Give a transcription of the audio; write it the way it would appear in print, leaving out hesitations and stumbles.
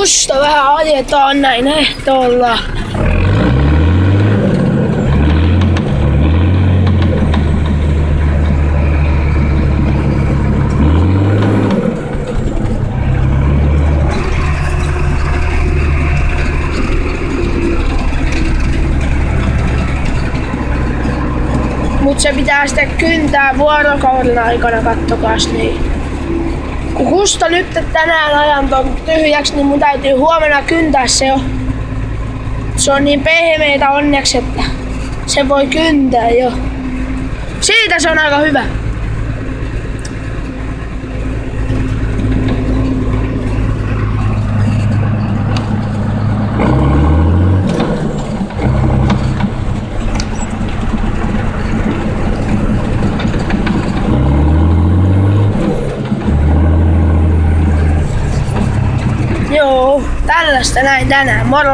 Kusta vähän ajetaan näin ehtoolla. Mut se pitää sitten kyntää vuorokauden aikana, kattokaas niin. Kun Kusta nyt tänään ajan ton tyhjäksi, niin mun täytyy huomenna kyntää se jo. Se on niin pehmeitä onneksi, että se voi kyntää jo. Siitä se on aika hyvä. Joo, tällaista näin tänään. Moro!